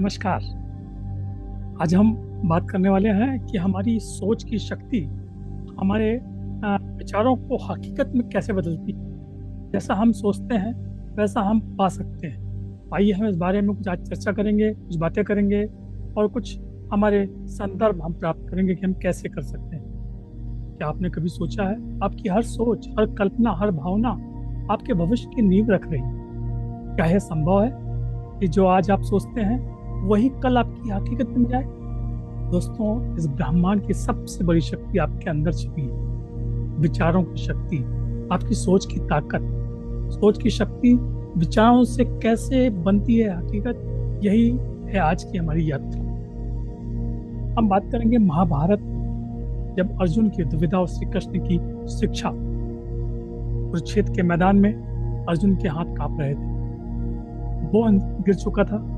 नमस्कार। आज हम बात करने वाले हैं कि हमारी सोच की शक्ति हमारे विचारों को हकीकत में कैसे बदलती है। जैसा हम सोचते हैं वैसा हम पा सकते हैं। आइए हम इस बारे में कुछ आज चर्चा करेंगे, कुछ बातें करेंगे और कुछ हमारे संदर्भ हम प्राप्त करेंगे कि हम कैसे कर सकते हैं। क्या आपने कभी सोचा है आपकी हर सोच, हर कल्पना, हर भावना आपके भविष्य की नींव रख रही है? क्या यह संभव है कि जो आज आप सोचते हैं वही कल आपकी हकीकत बन जाए? दोस्तों, इस ब्रह्मांड की सबसे बड़ी शक्ति आपके अंदर छिपी है। विचारों की शक्ति, आपकी सोच की ताकत। सोच की शक्ति विचारों से कैसे बनती है हकीकत, यही है आज की हमारी यात्रा। हम बात करेंगे महाभारत, जब अर्जुन की दुविधा और श्री कृष्ण की शिक्षा। कुरुक्षेत्र के मैदान में अर्जुन के हाथ कांप रहे थे, वो गिर चुका था।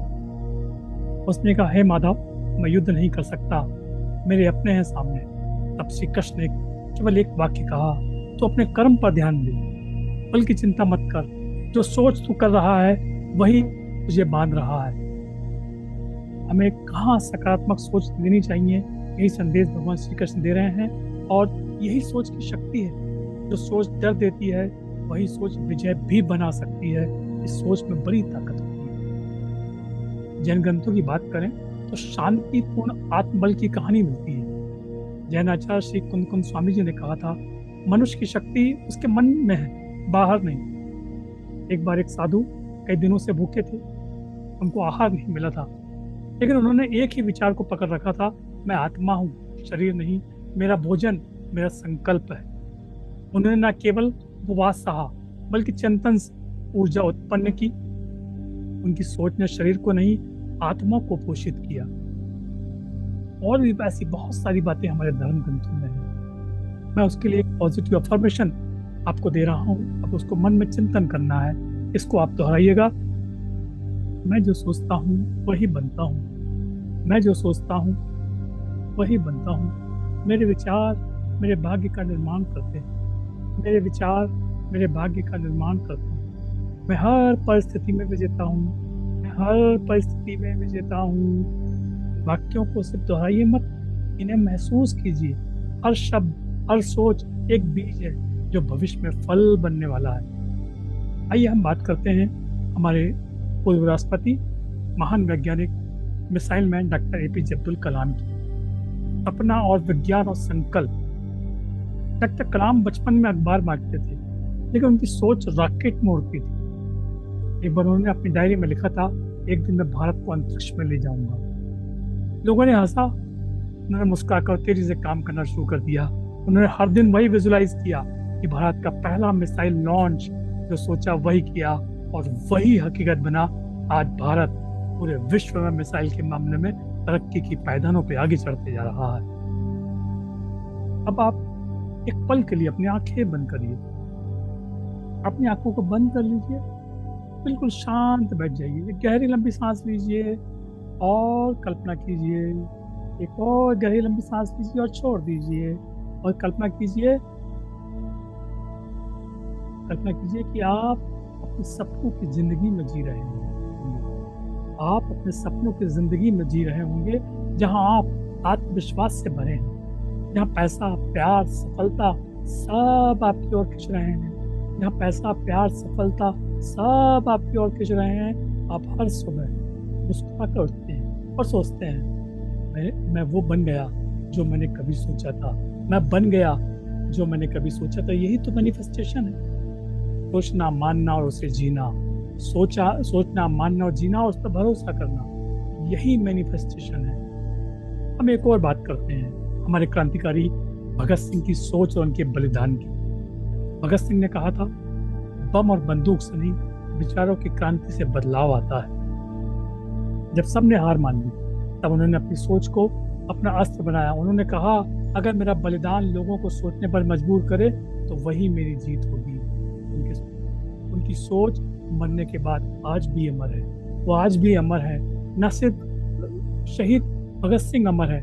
उसने कहा, हे माधव, मैं युद्ध नहीं कर सकता, मेरे अपने हैं सामने। तब श्री कृष्ण ने केवल एक वाक्य कहा, तो अपने कर्म पर ध्यान दे, बल्कि चिंता मत कर। जो सोच तू कर रहा है वही तुझे बांध रहा है। हमें कहाँ सकारात्मक सोच लेनी चाहिए, यही संदेश भगवान श्री कृष्ण दे रहे हैं। और यही सोच की शक्ति है। जो सोच डर देती है वही सोच विजय भी बना सकती है। इस सोच में बड़ी ताकत होती है। जैन ग्रंथों की बात करें तो शांतिपूर्ण आत्मबल की कहानी मिलती है। जैन आचार्य श्री कुंद स्वामी जी ने कहा था, मनुष्य की शक्ति उसके मन में है, बाहर नहीं। एक बार एक साधु कई दिनों से भूखे थे, उनको आहार नहीं मिला था, लेकिन उन्होंने एक ही विचार को पकड़ रखा था, मैं आत्मा हूँ, शरीर नहीं। मेरा भोजन मेरा संकल्प है। उन्होंने न केवल उपवास सहा, बल्कि चिंतन से ऊर्जा उत्पन्न की। उनकी सोच ने शरीर को नहीं, आत्मा को पोषित किया। और भी ऐसी बहुत सारी बातें हमारे धर्म ग्रंथों में हैं। मैं उसके लिए एक पॉजिटिव अफर्मेशन आपको दे रहा हूँ। अब उसको मन में चिंतन करना है, इसको आप दोहराइएगा। मैं जो सोचता हूँ वही बनता हूँ। मैं जो सोचता हूँ वही बनता हूँ। मेरे विचार मेरे भाग्य का निर्माण करते हैं। मेरे विचार मेरे भाग्य का निर्माण करते हैं। मैं हर परिस्थिति में विजेता हूँ। मैं हर परिस्थिति में विजेता हूँ। वाक्यों को सिर्फ दोहराइए मत, इन्हें महसूस कीजिए। हर शब्द, हर सोच एक बीज है जो भविष्य में फल बनने वाला है। आइए हम बात करते हैं हमारे पूर्व राष्ट्रपति, महान वैज्ञानिक, missile man doctor A P J Abdul Kalam की। सपना और विज्ञान और संकल्प। डॉक्टर कलाम बचपन में अखबार बांटते थे, लेकिन उनकी सोच रॉकेट में उड़ती थी। एक बार उन्होंने अपनी डायरी में लिखा था, एक दिन मैं भारत को अंतरिक्ष में ले जाऊंगा। लोगों ने हंसा, उन्होंने मुस्कुराकर तेजी से काम करना शुरू कर दिया। उन्होंने हर दिन वही विजुलाइज किया कि भारत का पहला मिसाइल लॉन्च। जो सोचा वही किया और वही हकीकत बना। आज भारत पूरे विश्व में मिसाइल के मामले में तरक्की की पायदानों पर आगे चढ़ते जा रहा है। अब आप एक पल के लिए अपनी आंखें बंद करिए। अपनी आंखों को बंद कर लीजिए, बिल्कुल शांत बैठ जाइए। एक गहरी लंबी सांस लीजिए और कल्पना कीजिए। एक और गहरी लंबी सांस लीजिए और छोड़ दीजिए। और कल्पना कीजिए कि आप अपने सपनों की जिंदगी में जी रहे हैं। आप अपने सपनों की जिंदगी में जी रहे होंगे, जहां आप आत्मविश्वास से भरे हैं, जहाँ पैसा, प्यार, सफलता सब आपकी ओर खींच रहे हैं। जहाँ पैसा, प्यार, सफलता सब आपकी ओर खींच रहे हैं। आप हर सुबह मुस्कुराकर उठते हैं और सोचते हैं, मैं वो बन गया जो मैंने कभी सोचा था। मैं बन गया जो मैंने कभी सोचा था। यही तो मैनिफेस्टेशन है। सोचना, मानना और उसे जीना। सोचना, मानना और जीना और उस पर भरोसा करना, यही मैनिफेस्टेशन है। हम एक और बात करते हैं हमारे क्रांतिकारी भगत सिंह की सोच और उनके बलिदान की। भगत सिंह ने कहा था, बम और बंदूक से नहीं, विचारों की क्रांति से बदलाव आता है। जब सबने हार मान ली, तब उन्होंने अपनी सोच को अपना अस्त्र बनाया। उन्होंने कहा, अगर मेरा बलिदान लोगों को सोचने पर मजबूर करे तो वही मेरी जीत होगी। उनकी सोच मरने के बाद आज भी अमर है। वो आज भी अमर है। न सिर्फ शहीद भगत सिंह अमर है,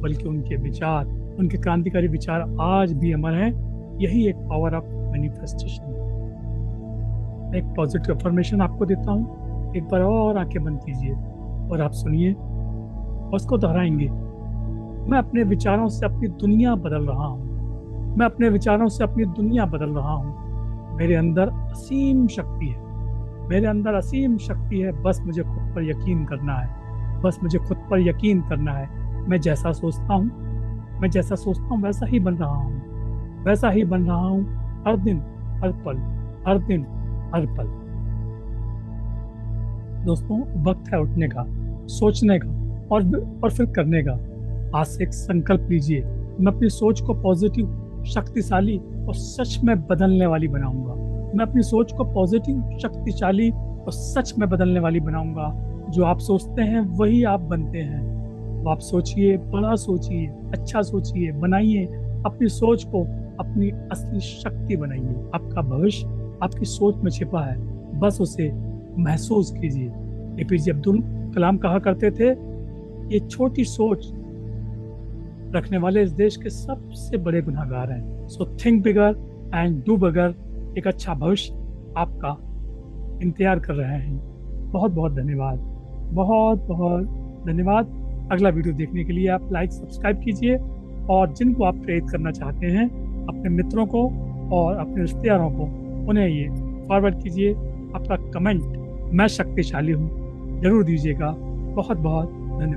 बल्कि उनके विचार, उनके क्रांतिकारी विचार आज भी अमर हैं। यही एक पावर ऑफ मैनिफेस्टेशन है। एक पॉजिटिव अफर्मेशन आपको देता हूँ। एक बार और आंखें बंद कीजिए और आप सुनिए और उसको दोहराएंगे। मैं अपने विचारों से अपनी दुनिया बदल रहा हूँ। मैं अपने विचारों से अपनी दुनिया बदल रहा हूँ। मेरे अंदर असीम शक्ति है। मेरे अंदर असीम शक्ति है। बस मुझे खुद पर यकीन करना है। बस मुझे खुद पर यकीन करना है। मैं जैसा सोचता हूँ वैसा ही बन रहा हूँ। वैसा ही बन रहा हूँ हर दिन, हर पल, हर दिन, हर पल। दोस्तों, वक्त है उठने का, सोचने का और फिर करने का। आज से एक संकल्प लीजिए। मैं अपनी सोच को पॉजिटिव, शक्तिशाली और सच में बदलने वाली बनाऊंगा। मैं अपनी सोच को पॉजिटिव, शक्तिशाली और सच में बदलने वाली बनाऊंगा। जो आप सोचते हैं वही आप बनते हैं। तो आप सोचिए, बड़ा सोचिए, अच्छा सोचिए, बनाइए अपनी सोच को अपनी असली शक्ति बनाइए। आपका भविष्य आपकी सोच में छिपा है, बस उसे महसूस कीजिए। एपीजे अब्दुल कलाम कहा करते थे, ये छोटी सोच रखने वाले इस देश के सबसे बड़े गुनहगार हैं। So think bigger and do bigger. एक अच्छा भविष्य आपका इंतजार कर रहे हैं। बहुत बहुत धन्यवाद। बहुत बहुत धन्यवाद। अगला वीडियो देखने के लिए आप लाइक, सब्सक्राइब कीजिए और जिनको आप प्रेरित करना चाहते हैं अपने मित्रों को और अपने रिश्तेदारों को, उन्हें ये फॉरवर्ड कीजिए। आपका कमेंट, मैं शक्तिशाली हूँ, जरूर दीजिएगा। बहुत बहुत